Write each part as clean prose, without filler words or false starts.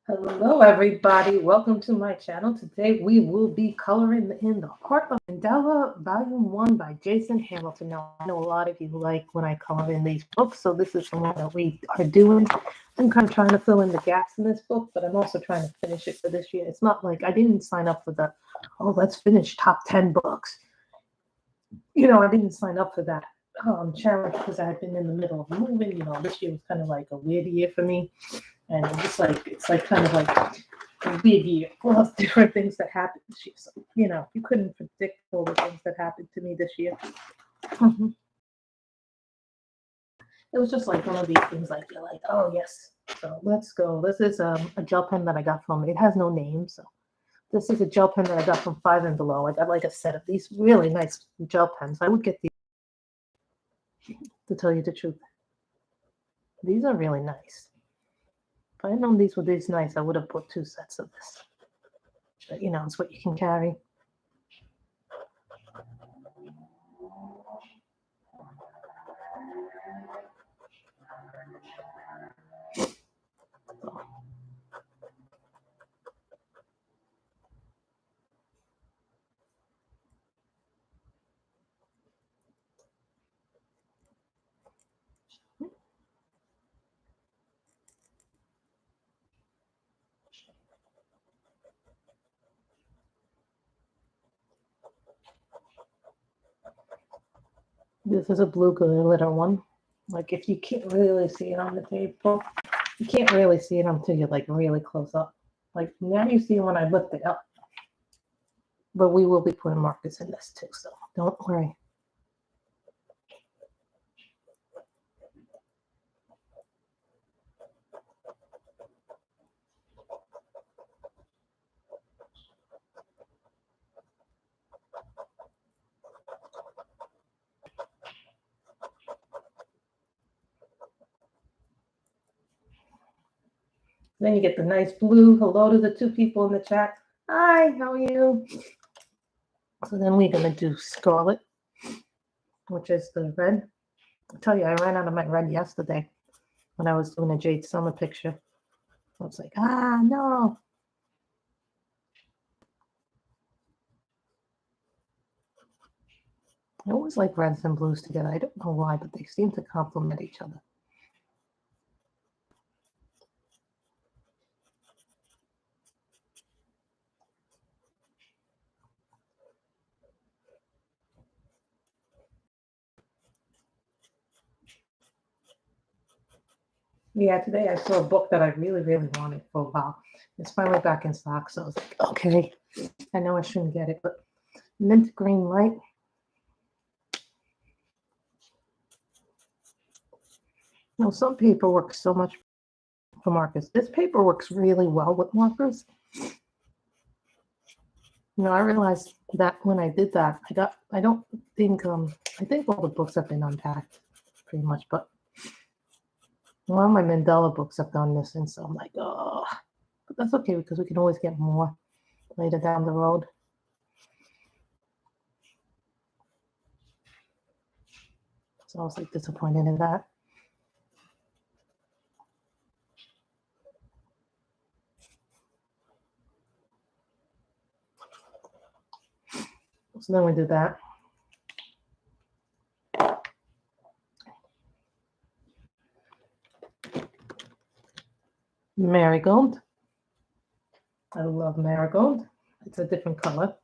Hello, everybody. Welcome to my channel. Today we will be coloring in the Heart of Mandala, Volume 1 by Jason Hamilton. Now, I know a lot of you like when I color in these books, so this is the one that we are doing. I'm kind of trying to fill in the gaps in this book, but I'm also trying to finish it for this year. It's not like I didn't sign up for the, oh, let's finish top 10 books. I didn't sign up for that challenge because I had been in the middle of moving. This year was kind of like a weird year for me. And it's like kind of like a weird year. Full of different things that happened this year. So, you couldn't predict all the things that happened to me this year. It was just like one of these things like you're like, oh yes. So let's go. This is a gel pen that I got from, it has no name. So this is a gel pen that I got from Five and Below. I got like a set of these really nice gel pens. I would get these, to tell you the truth. These are really nice. If I had known these were this nice, I would have bought 2 sets of this. But it's what you can carry. This is a blue glitter one. Like if you can't really see it on the table, you can't really see it until you're like really close up. Like now you see when I lift it up. But we will be putting markers in this too, so don't worry. Then you get the nice blue. Hello to the 2 people in the chat. Hi, how are you? So then we're going to do scarlet, which is the red. I tell you, I ran out of my red yesterday when I was doing a Jade Summer picture. I was like, no. I always like reds and blues together. I don't know why, but they seem to complement each other. Yeah, today I saw a book that I really, really wanted for a while. It's finally back in stock, so I was like, okay, I know I shouldn't get it, but mint green light. Some paper works so much for markers. This paper works really well with markers. I realized that when I did that, I think all the books have been unpacked pretty much, but one of my Mandela books have done this, and so I'm like, oh, but that's okay because we can always get more later down the road. So I was like disappointed in that. So then we did that. Marigold. I love marigold. It's a different color.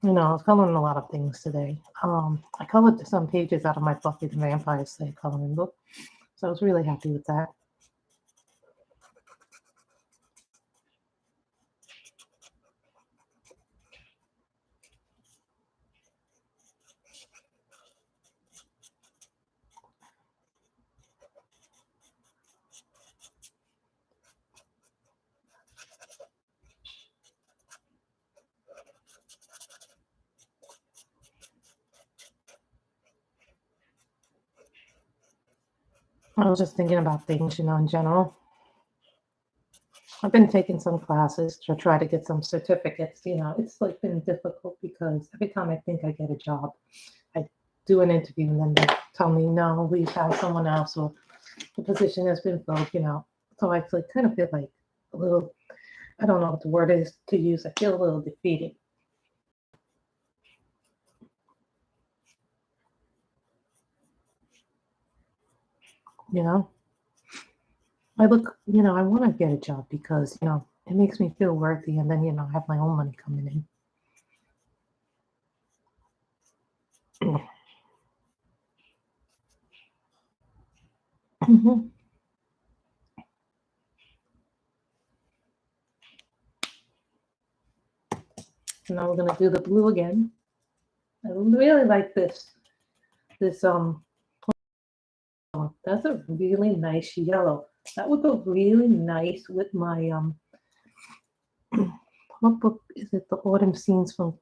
I was coloring a lot of things today. I colored some pages out of my Buffy the Vampire Slayer coloring book, so I was really happy with that. I was just thinking about things, in general. I've been taking some classes to try to get some certificates. It's like been difficult because every time I think I get a job, I do an interview and then they tell me, no, we've had someone else or the position has been filled. So I kind of feel like a little, I don't know what the word is to use. I feel a little defeated. I I want to get a job because, it makes me feel worthy and then, I have my own money coming in. Mhm. Now we're gonna do the blue again. I really like this. This that's a really nice yellow. That would go really nice with my what book is it? The Autumn Scenes from.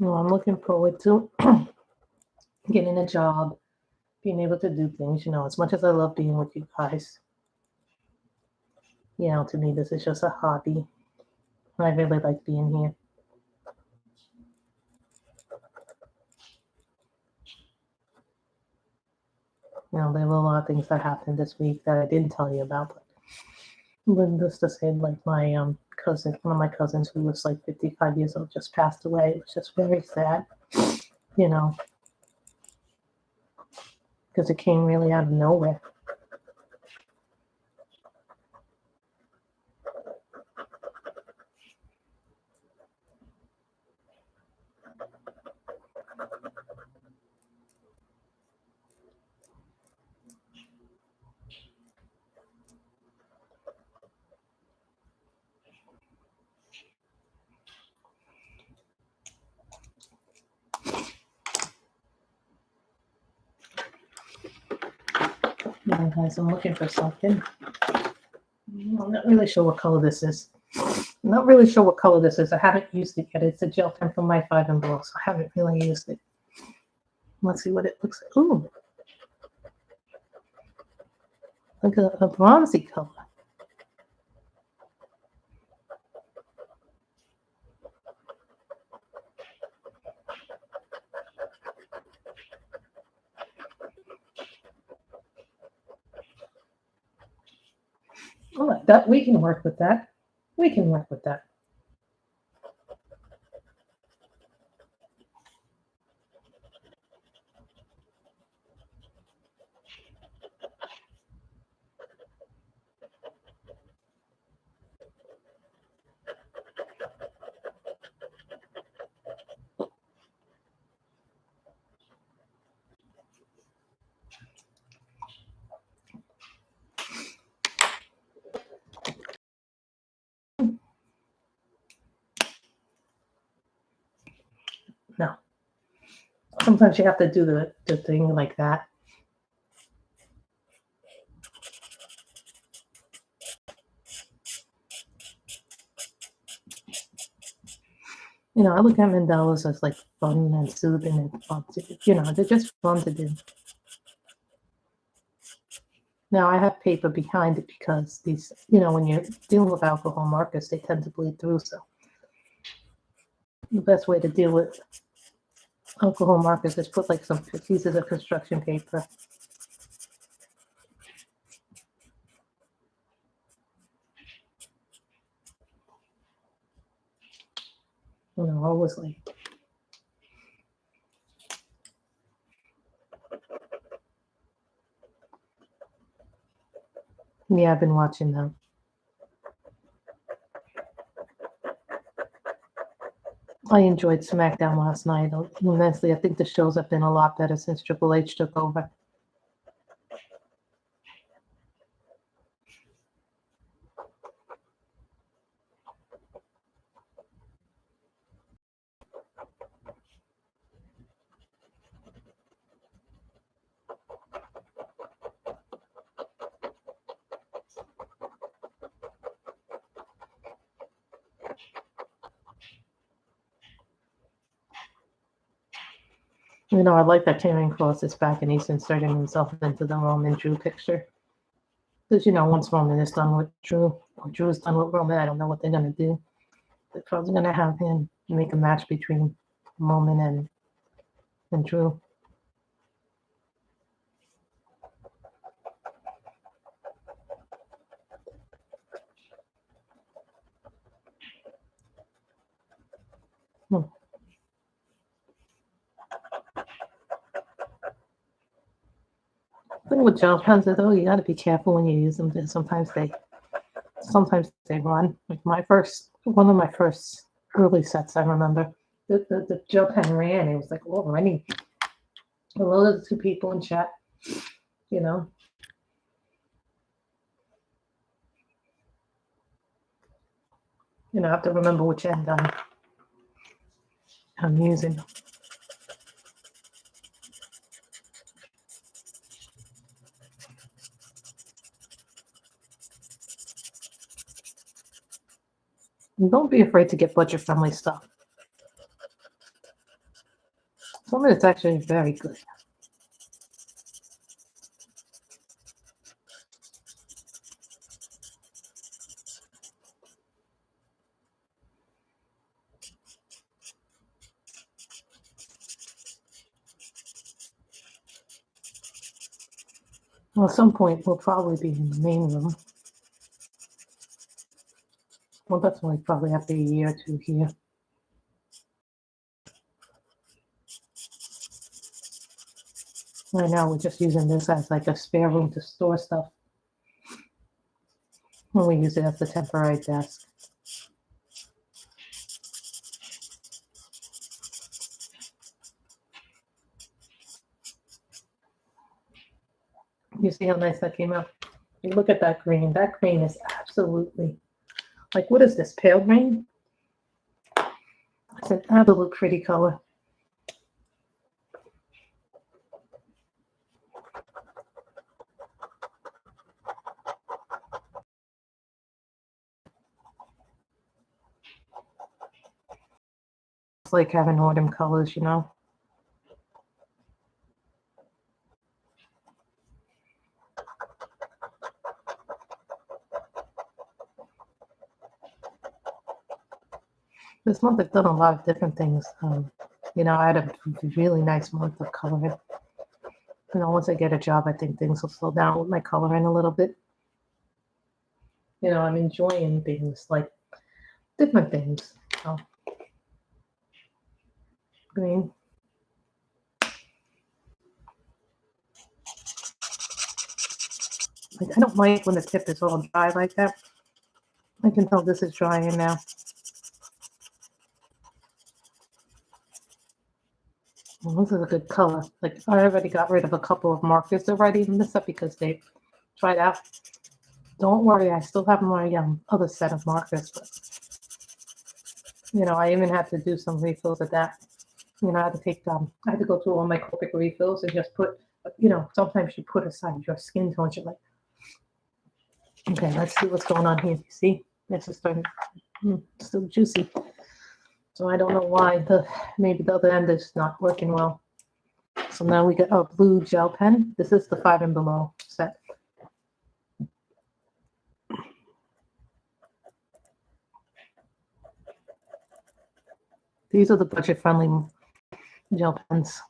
I'm looking forward to getting a job, being able to do things. As much as I love being with you guys, to me this is just a hobby. I really like being here. There were a lot of things that happened this week that I didn't tell you about. But needless to say, like my cousin, one of my cousins who was like 55 years old, just passed away. It was just very sad, you know, because it came really out of nowhere. Yeah, guys, I'm looking for something. I'm not really sure what color this is. I'm not really sure what color this is. I haven't used it yet. It's a gel pen from my 5 and Below, so I haven't really used it. Let's see what it looks like. Ooh, like a bronzy color. I like that. We can work with that. We can work with that. No. Sometimes you have to do the thing like that. I look at mandalas as like fun and soothing and fun to do. They're just fun to do. Now I have paper behind it because these, when you're dealing with alcohol markers, they tend to bleed through. So the best way to deal with alcohol markers is put like some pieces of construction paper. Always like. Yeah, I've been watching them. I enjoyed SmackDown last night immensely. I think the shows have been a lot better since Triple H took over. You know, I like that Karrion Kross is back and he's inserting himself into the Roman Drew picture. Because, you know, once Roman is done with Drew, or Drew is done with Roman, I don't know what they're going to do. They're probably going to have him make a match between Roman and Drew. The thing with gel pens is, though, you got to be careful when you use them. Sometimes they run. Like one of my first early sets, I remember the gel pen ran. It was like, oh, running. Hello to the two people in chat. You know, I have to remember which end I'm using. And don't be afraid to get budget-friendly stuff. Some of it's actually very good. Well, at some point, we'll probably be in the main room. Well, that's like probably after a year or two here. Right now, we're just using this as like a spare room to store stuff. When we use it as a temporary desk. You see how nice that came out? You look at that green. That green is absolutely, like, what is this, pale green? It's an absolute pretty color. It's like having autumn colors, you know? This month I've done a lot of different things. I had a really nice month of coloring. Once I get a job, I think things will slow down with my coloring a little bit. I'm enjoying things like different things. Green. Like, I don't like when the tip is all dry like that. I can tell this is drying now. Well, this is a good color. Like, I already got rid of a couple of markers already in this up because they tried out. Don't worry, I still have my other set of markers, but I even had to do some refills of that. I had to take I had to go through all my Copic refills and just put, sometimes you put aside your skin tones. You're like, okay, let's see what's going on here. You see, this is starting still juicy. So I don't know why maybe the other end is not working well. So now we got a blue gel pen. This is the 5 and below set. These are the budget-friendly gel pens.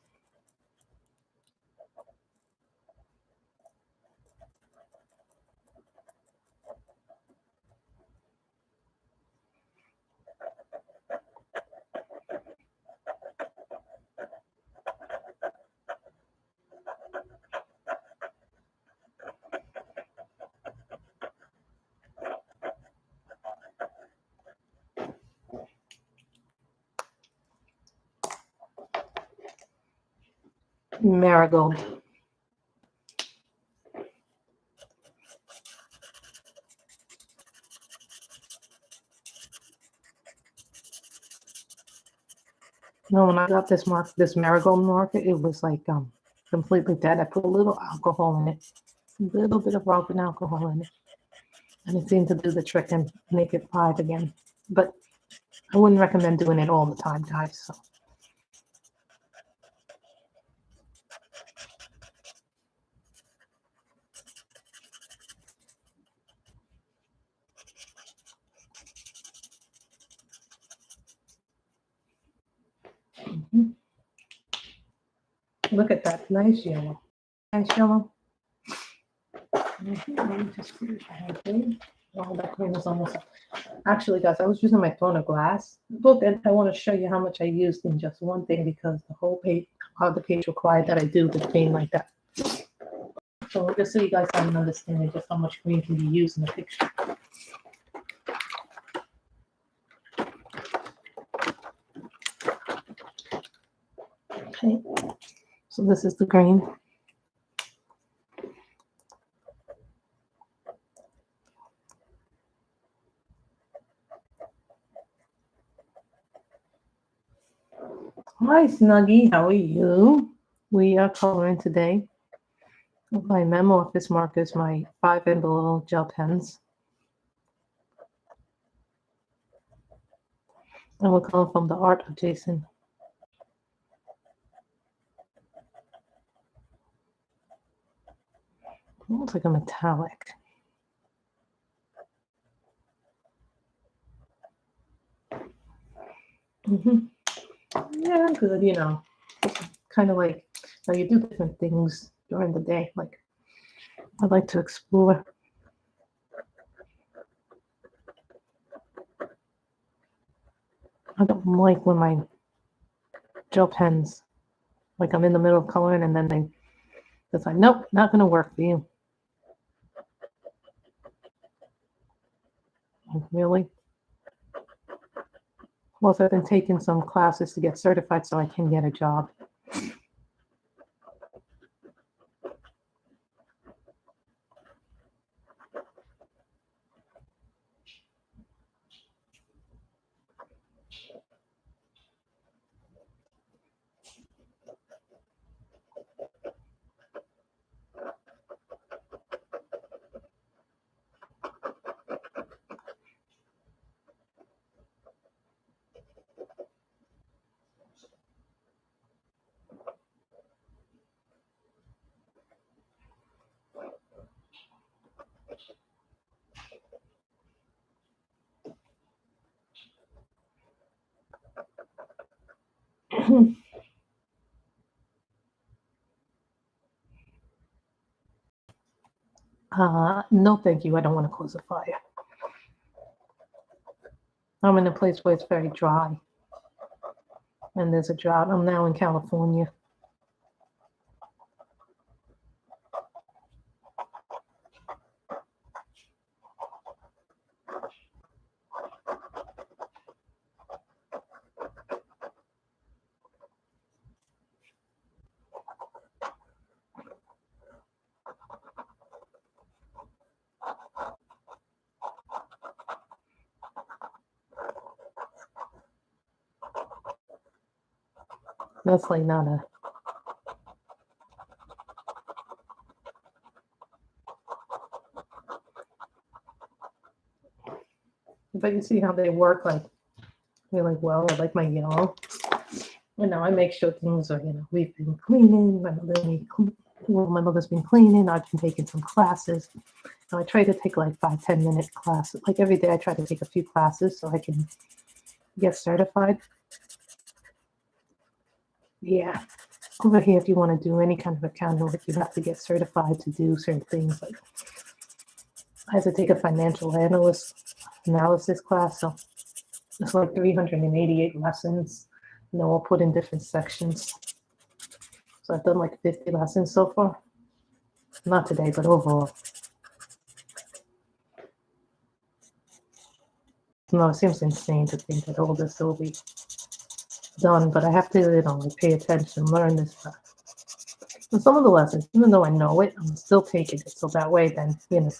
Marigold. No, when I got this marigold marker, it was like completely dead. I put a little alcohol in it, a little bit of rubbing alcohol in it, and it seemed to do the trick and make it live again. But I wouldn't recommend doing it all the time, guys. So. Look at that, nice yellow. Nice yellow. Oh, that cream is almost up. Actually, guys, I was using my phone of glass book, and I want to show you how much I used in just one thing because the whole page, the page required that I do the thing like that. So just so you guys have an understanding just how much cream can be used in a picture. Okay, so this is the green. Hi, Snuggie. How are you? We are coloring today with my MemOffice Markers, my 5 and below gel pens. And we're coloring from the art of Jason. It looks like a metallic. Yeah, good, you know. Kind of like, now you do different things during the day. Like, I like to explore. I don't like when my gel pens, like I'm in the middle of coloring and then it's like, nope, not going to work for you. Like, really? Plus, I've been taking some classes to get certified so I can get a job. No, thank you. I don't want to close a fire. I'm in a place where it's very dry. And there's a drought. I'm now in California. That's like not a. But you see how they work like really well. I like my yellow. You know, I make sure things are, you know, we've been cleaning. My mother's been cleaning. I've been taking some classes. And I try to take like 5-10 minute classes. Like every day I try to take a few classes so I can get certified. Yeah. Over here, if you want to do any kind of accounting work, you have to get certified to do certain things. Like I had to take a financial analysis class, so it's like 388 lessons, and they're all put in different sections. So I've done like 50 lessons so far. Not today, but overall. No, it seems insane to think that all this will be done, but I have to, you know, pay attention, learn this stuff. And some of the lessons, even though I know it, I'm still taking it. So that way, then, you know.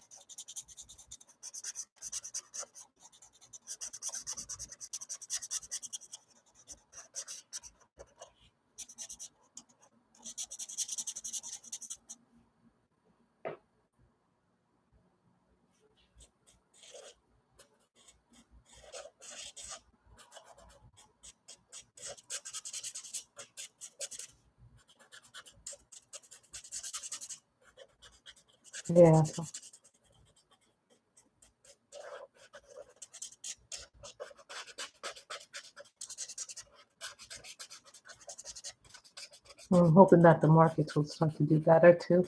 Yeah. So I'm hoping that the markets will start to do better too.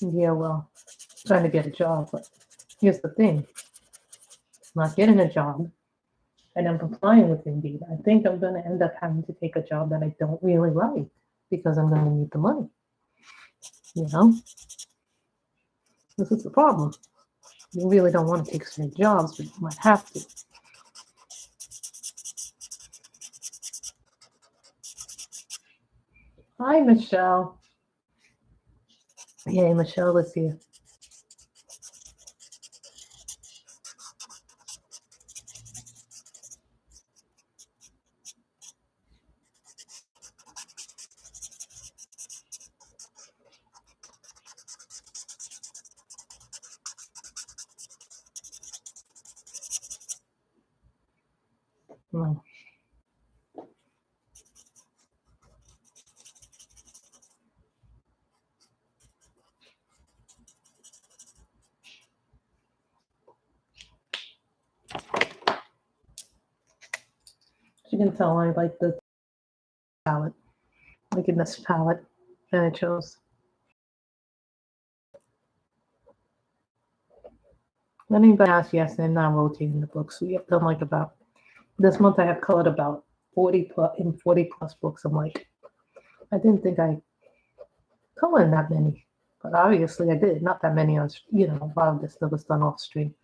Yeah, well, trying to get a job, but here's the thing. I'm not getting a job, and I'm applying with Indeed. I think I'm going to end up having to take a job that I don't really like because I'm going to need the money. You know, this is the problem. You really don't want to take certain jobs, but you might have to. Hi, Michelle. Yay, Michelle is here. Hmm. You can tell I like the palette. Like in this palette that I chose. Anybody ask, yes, I'm not rotating the books. We have done like about this month. I have colored about 40 plus books. I'm like, I didn't think I colored that many, but obviously I did. Not that many on, you know, a lot of this stuff was done off stream.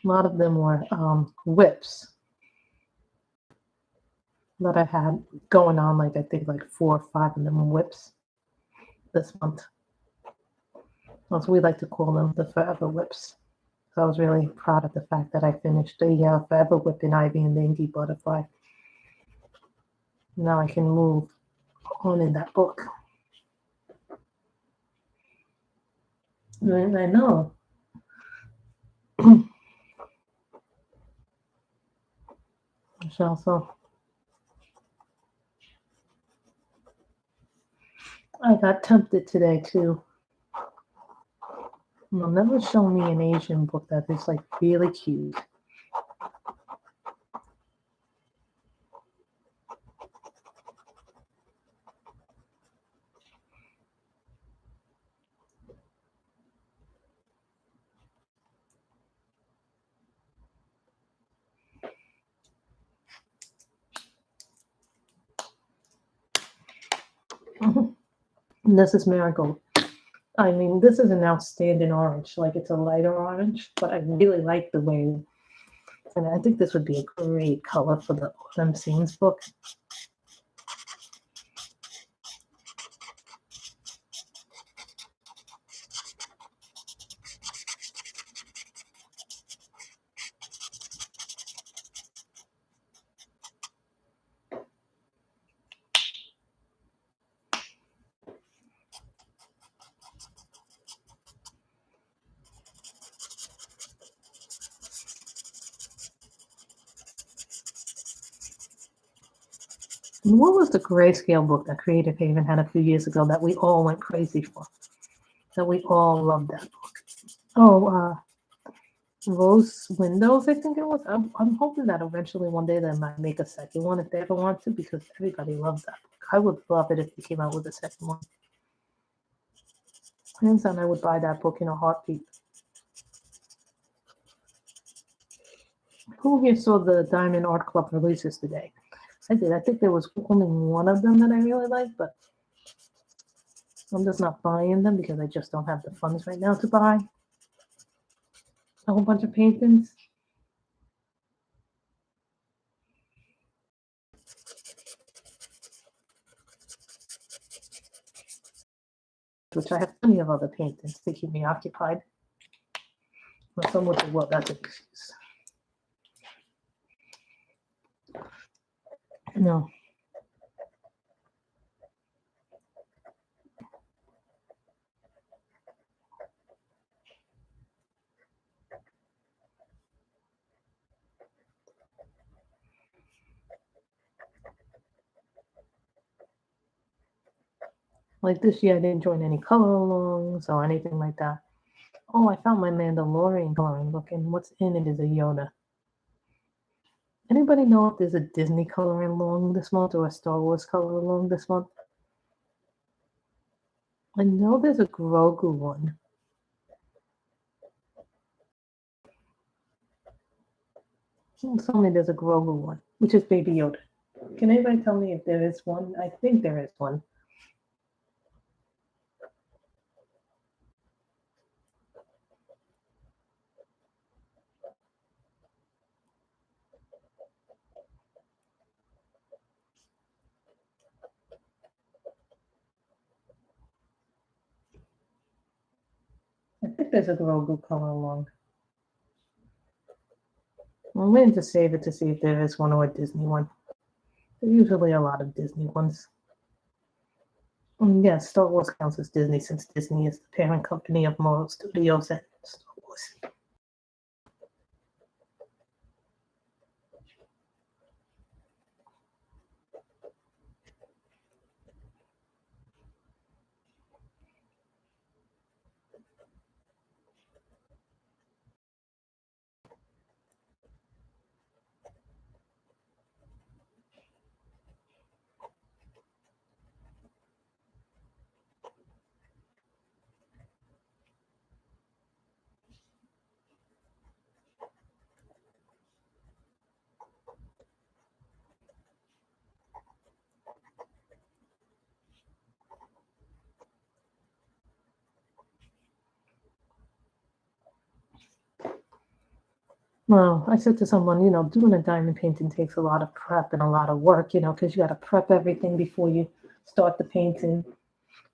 A lot of them were whips that I had going on. Like I think like 4 or 5 of them were whips this month. As we like to call them, the forever whips. So I was really proud of the fact that I finished the forever whip in Ivy and the Inky Butterfly. Now I can move on in that book. And I know. So I got tempted today too. They'll never show me an Asian book that is like really cute. And this is Marigold. I mean, this is an outstanding orange. Like it's a lighter orange, but I really like the way. And I think this would be a great color for the Autumn Scenes book. And what was the grayscale book that Creative Haven had a few years ago that we all went crazy for? That we all loved that book. Oh, Rose Windows, I think it was. I'm hoping that eventually one day they might make a second one if they ever want to, because everybody loves that book. I would love it if they came out with a second one. Hands down, I would buy that book in a heartbeat. Who here saw the Diamond Art Club releases today? I did. I think there was only one of them that I really liked, but I'm just not buying them because I just don't have the funds right now to buy a whole bunch of paintings. which I have plenty of other paintings to keep me occupied. But some with the world, that's an excuse. No. Like this year, I didn't join any color alongs or anything like that. Oh, I found my Mandalorian coloring book, and what's in it is a Yoda. Anybody know if there's a Disney coloring along this month or a Star Wars color along this month? I know there's a Grogu one. Tell me there's a Grogu one, which is Baby Yoda. Can anybody tell me if there is one? I think there is one. I think there's a Grogu color along. I'm waiting to save it to see if there is one or a Disney one. There's usually a lot of Disney ones. And yes, Star Wars counts as Disney since Disney is the parent company of Marvel Studios and Star Wars. Well, I said to someone, doing a diamond painting takes a lot of prep and a lot of work, because you got to prep everything before you start the painting.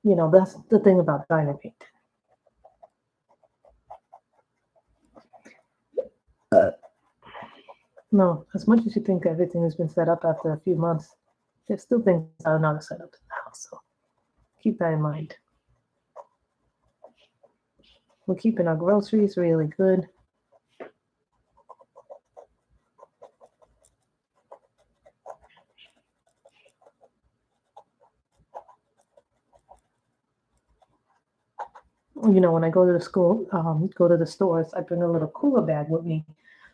That's the thing about diamond painting. No, as much as you think everything has been set up after a few months, there's still things that are not set up in the house. So keep that in mind. We're keeping our groceries really good. When I go to the school, go to the stores, I bring a little cooler bag with me.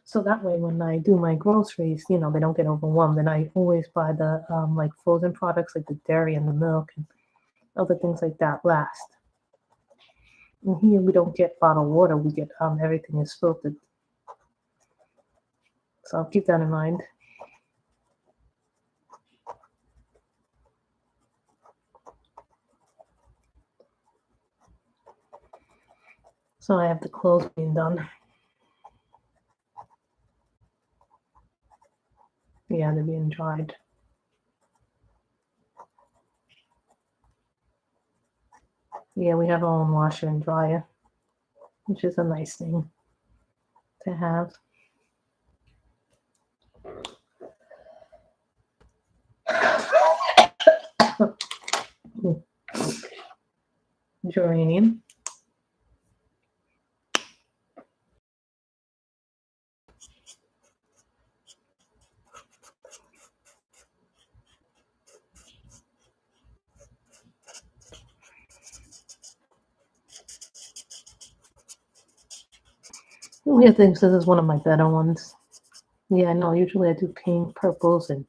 So that way, when I do my groceries, they don't get overwhelmed. And I always buy the like frozen products like the dairy and the milk and other things like that last. And here we don't get bottled water. We get everything is filtered. So I'll keep that in mind. So I have the clothes being done. Yeah, they're being dried. Yeah, we have our own washer and dryer, which is a nice thing to have. Geranium. Weird thinks this is one of my better ones. Yeah, no, usually I do pink, purples, and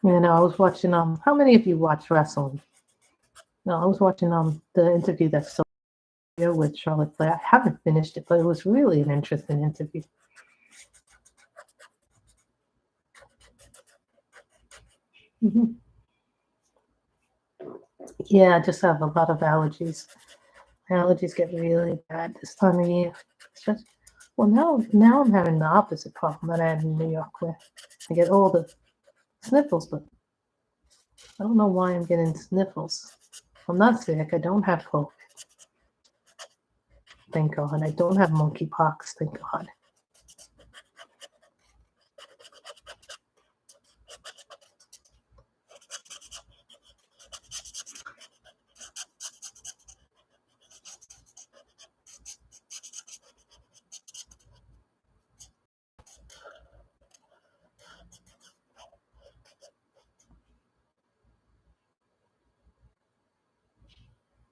I was watching how many of you watch wrestling? No, I was watching the interview that's so with Charlotte Flair. I haven't finished it, but it was really an interesting interview. Mhm. Yeah, I just have a lot of allergies. Allergies get really bad this time of year. Especially, well, now I'm having the opposite problem that I had in New York, where I get all the sniffles, but I don't know why I'm getting sniffles. I'm not sick. I don't have COVID. Thank God. I don't have monkeypox. Thank God.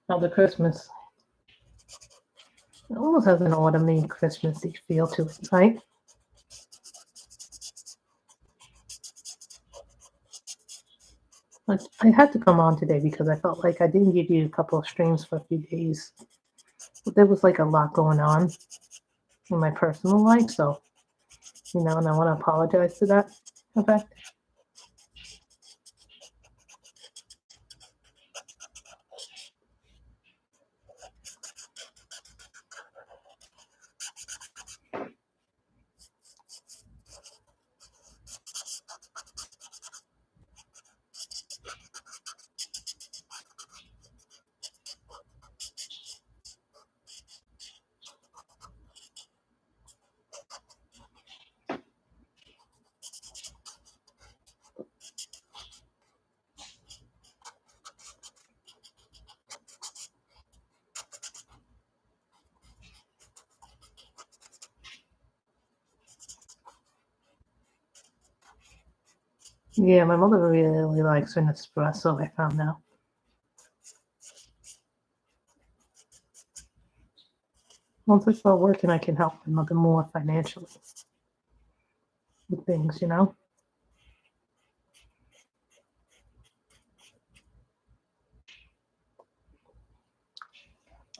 Now the Christmas. It almost has an autumny Christmassy feel to it, right? But I had to come on today because I felt like I didn't give you a couple of streams for a few days. But there was like a lot going on in my personal life, so and I want to apologize to that effect. Yeah, my mother really likes an espresso, I found out. Once I start working, I can help my mother more financially with things.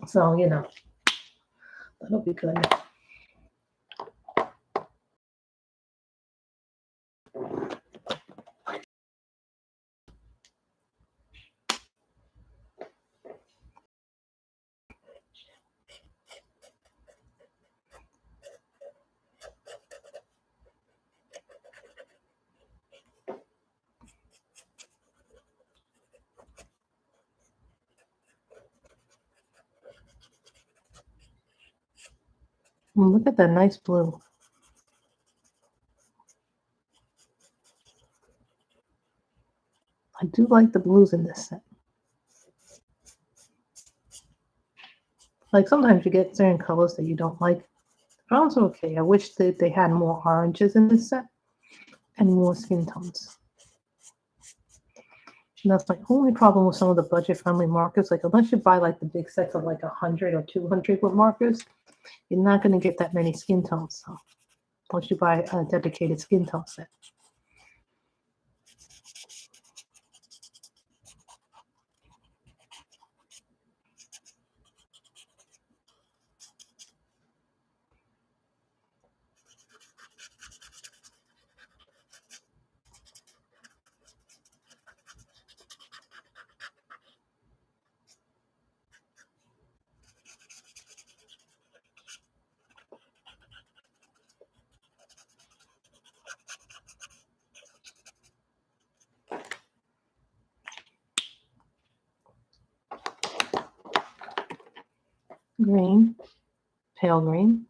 So, that'll be good. Look at that nice blue. I do like the blues in this set. Like sometimes you get certain colors that you don't like. Brown's okay. I wish that they had more oranges in this set and more skin tones. And that's my only problem with some of the budget-friendly markers. Like unless you buy like the big sets of like 100 or 200 with markers, you're not going to get that many skin tones. So once you buy a dedicated skin tone set. Green, pale green.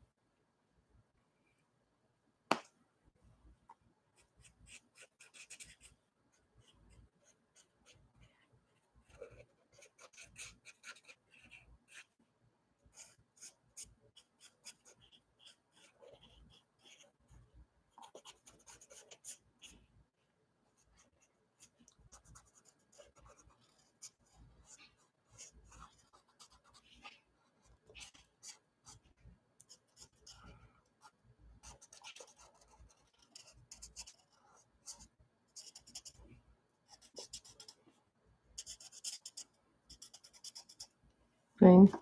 Green.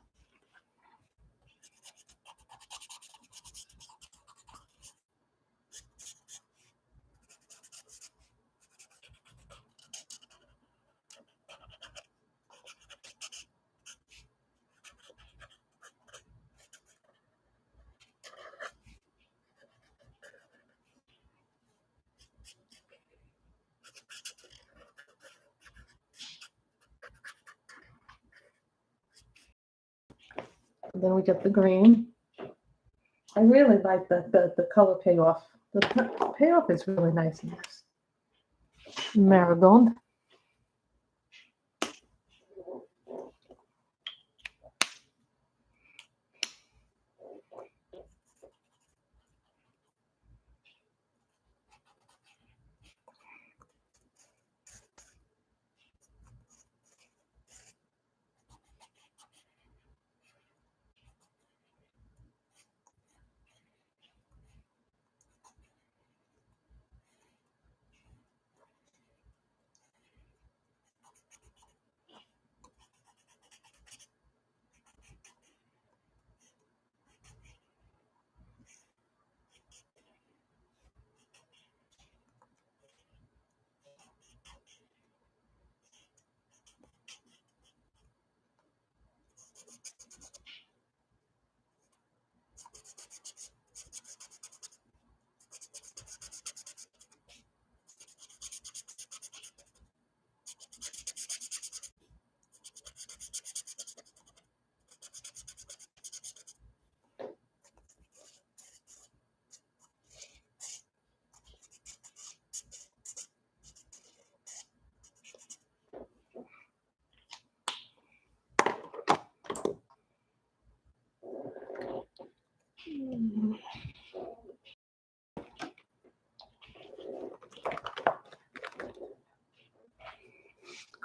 Then we get the green. I really like the color payoff. The payoff is really nice in this. Marigold.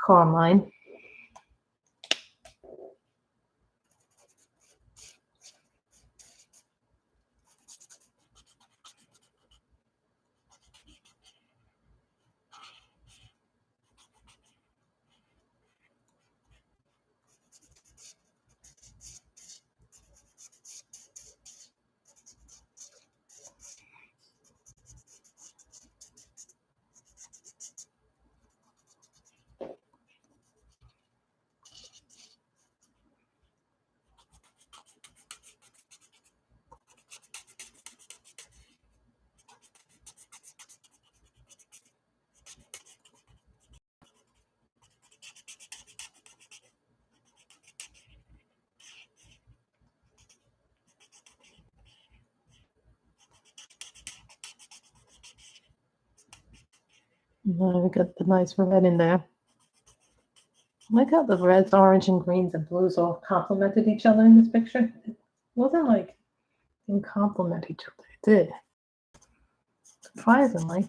Carmine. We got the nice red in there. I like how the reds, orange, and greens and blues all complemented each other in this picture. It wasn't like they didn't complement each other. It did. Surprisingly.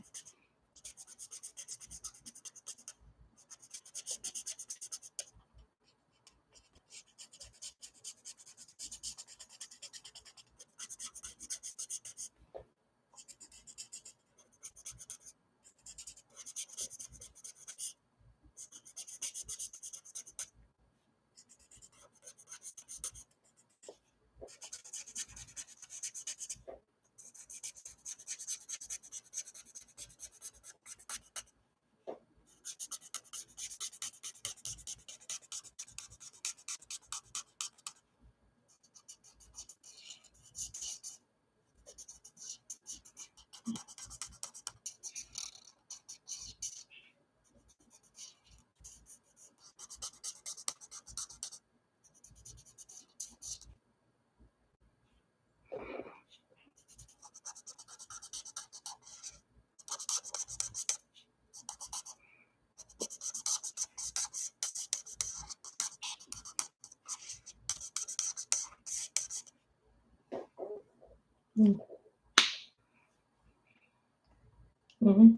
Mm-hmm.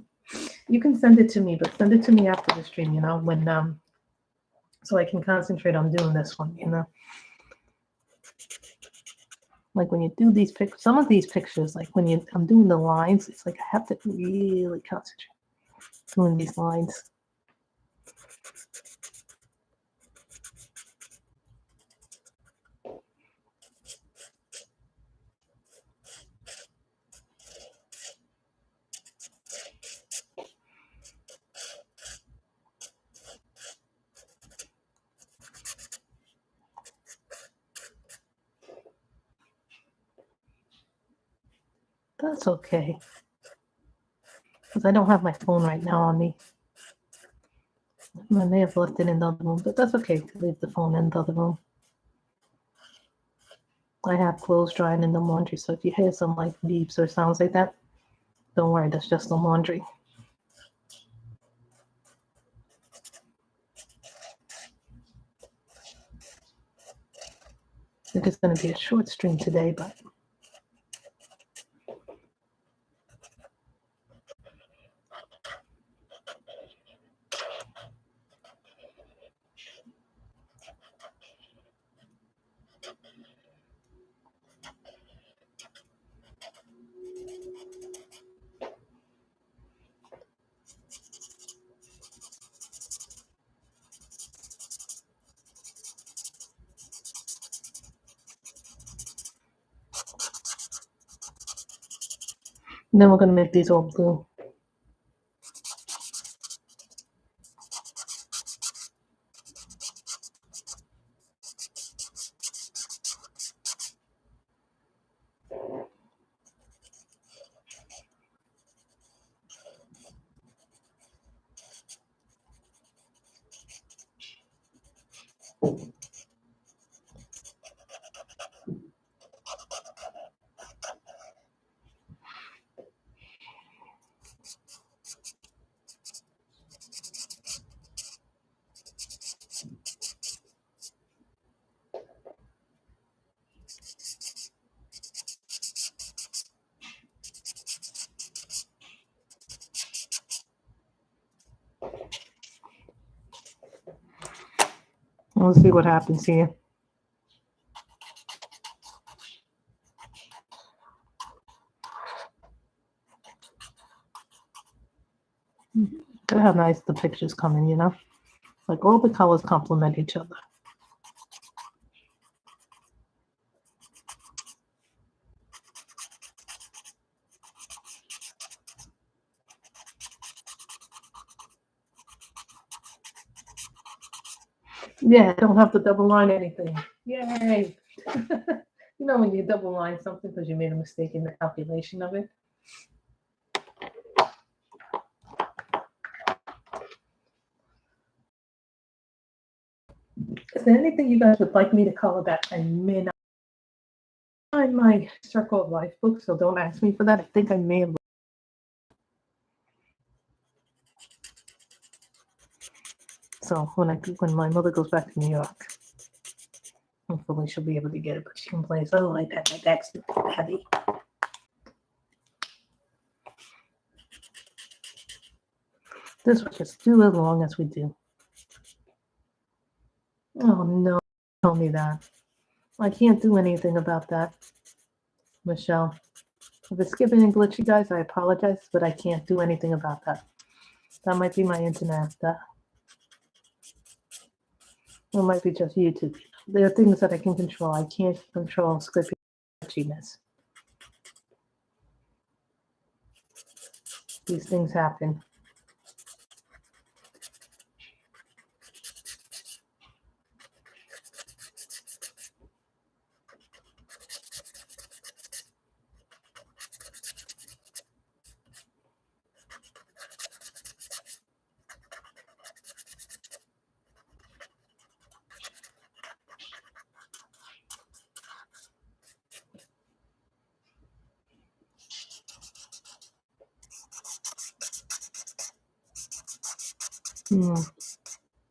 You can send it to me, but send it to me after the stream, you know, when so I can concentrate on doing this one, you know. Like when you do these pictures, some of these pictures, like when I'm doing the lines, it's like I have to really concentrate doing these lines. That's okay. Because I don't have my phone right now on me. I may have left it in the other room, but that's okay to leave the phone in the other room. I have clothes drying in the laundry, so if you hear some like beeps or sounds like that, don't worry, that's just the laundry. I think it's going to be a short stream today, but then we're going to make these all blue. Let's see what happens here. Look at how nice the pictures come in, you know? Like all the colors complement each other. Yeah, I don't have to double line anything. Yay! You know when you double line something because you made a mistake in the calculation of it? Is there anything you guys would like me to color that I may not find my Circle of Life book, so don't ask me for that. I think I may have. So when my mother goes back to New York, hopefully she'll be able to get it, but she complains, oh, iPad, my bag's too heavy. This will just do as long as we do. Oh no, tell me that. I can't do anything about that, Michelle. If it's skipping and glitchy, guys, I apologize, but I can't do anything about that. That might be my internet. It might be just YouTube. There are things that I can control. I can't control skipping and glitchiness. These things happen.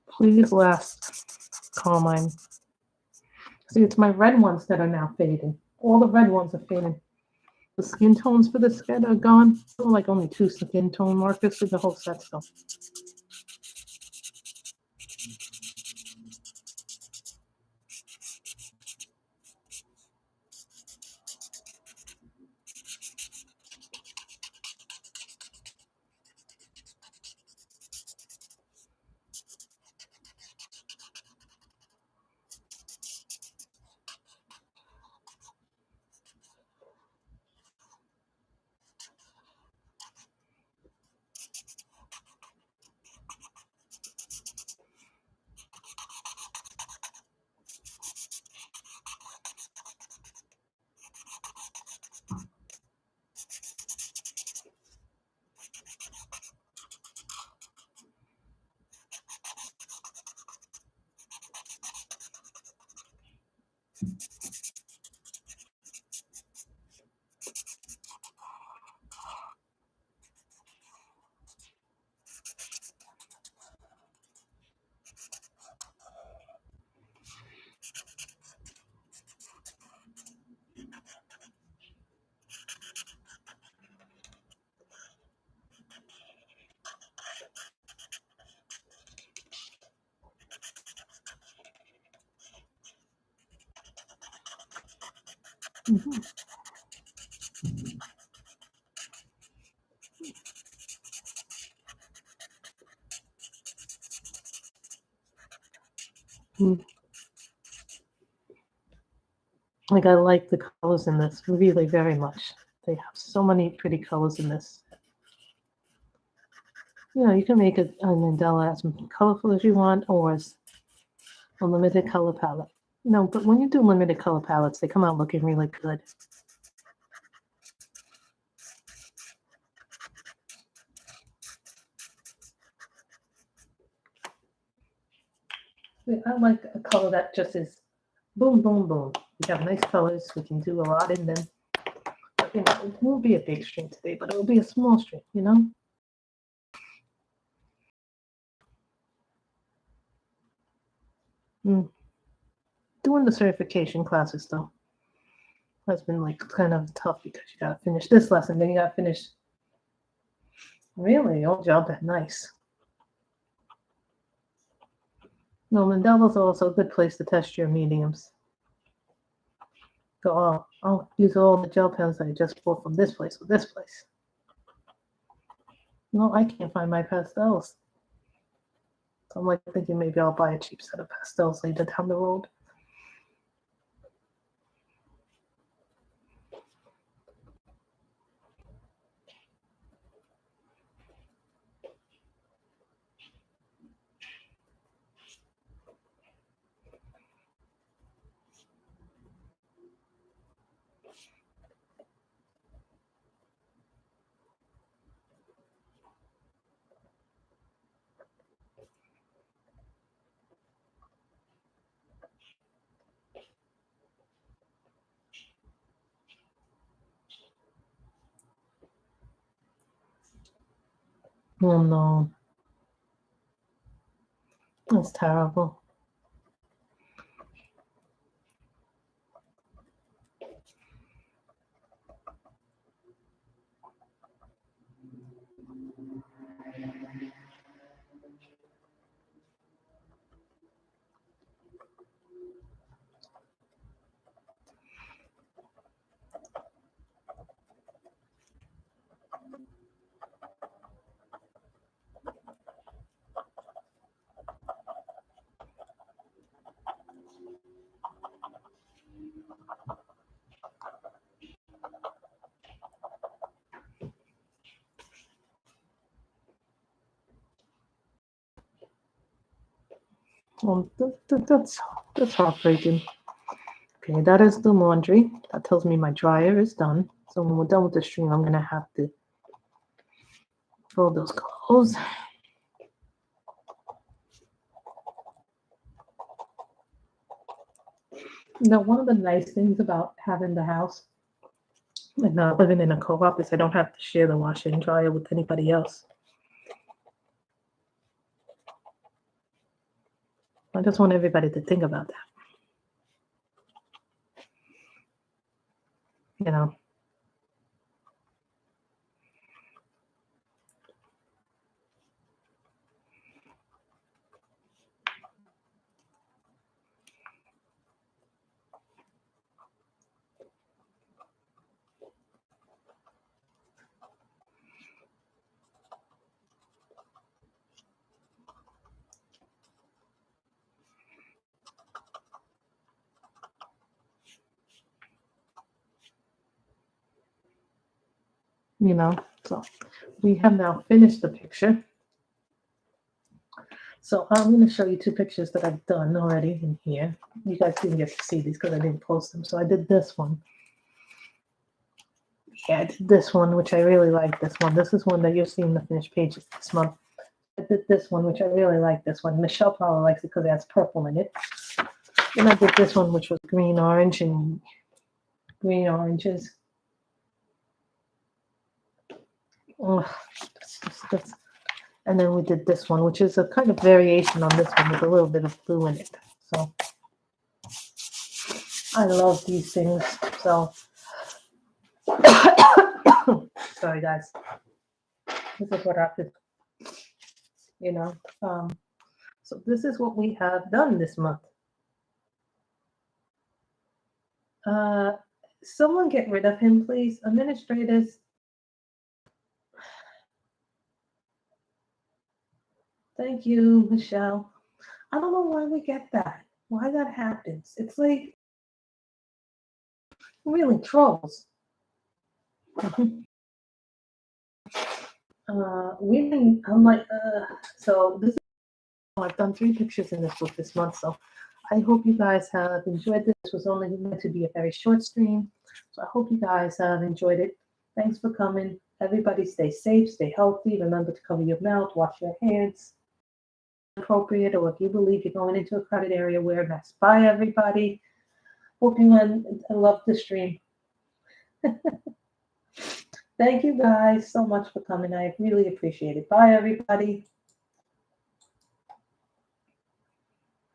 Please last, Carmine. See, it's my red ones that are now fading. All the red ones are fading. The skin tones for the set are gone. Like only 2 skin tone markers for the whole set still. Mhm. Mm. Like I like the colors in this really very much. They have so many pretty colors in this. You know, you can make a mandala as colorful as you want or as a limited color palette. No, but when you do limited color palettes, they come out looking really good. I like a color that just is boom, boom, boom. We have nice colors. We can do a lot in them. But, you know, it won't be a big string today, but it'll be a small string, you know? Mm. Doing the certification classes, though, has been like kind of tough because you gotta finish this lesson, then you gotta finish. Really, old job, that nice. No, Mandela's also a good place to test your mediums. So I'll use all the gel pens that I just bought from this place or this place. No, I can't find my pastels. So I'm like thinking maybe I'll buy a cheap set of pastels later down the road. Oh no, that's terrible. That's heartbreaking. Okay, that is the laundry. That tells me my dryer is done. So when we're done with the stream, I'm gonna have to fold those clothes. Now, one of the nice things about having the house and not living in a co-op is I don't have to share the washer and dryer with anybody else. I just want everybody to think about that. You know. You know, so we have now finished the picture. So I'm going to show you two pictures that I've done already in here. You guys didn't get to see these because I didn't post them. So I did this one. Yeah, I did this one, which I really like this one. This is one that you'll see in the finished pages this month. I did this one, which I really like this one. Michelle probably likes it because it has purple in it. Then I did this one, which was green, orange, and green oranges. Oh, that's. And then we did this one, which is a kind of variation on this one with a little bit of blue in it. So I love these things. So sorry, guys. This is what happened. You know. So this is what we have done this month. someone get rid of him, please. Administrators. Thank you, Michelle. I don't know why we get that. Why that happens. It's like really trolls. I'm like, so this is, I've done 3 pictures in this book this month, so I hope you guys have enjoyed this. This was only meant to be a very short stream, so I hope you guys have enjoyed it. Thanks for coming. Everybody stay safe, stay healthy. Remember to cover your mouth, wash your hands. Appropriate, or if you believe you're going into a crowded area, wear a mask. Bye, everybody. Hope you love the stream. Thank you guys so much for coming. I really appreciate it. Bye, everybody.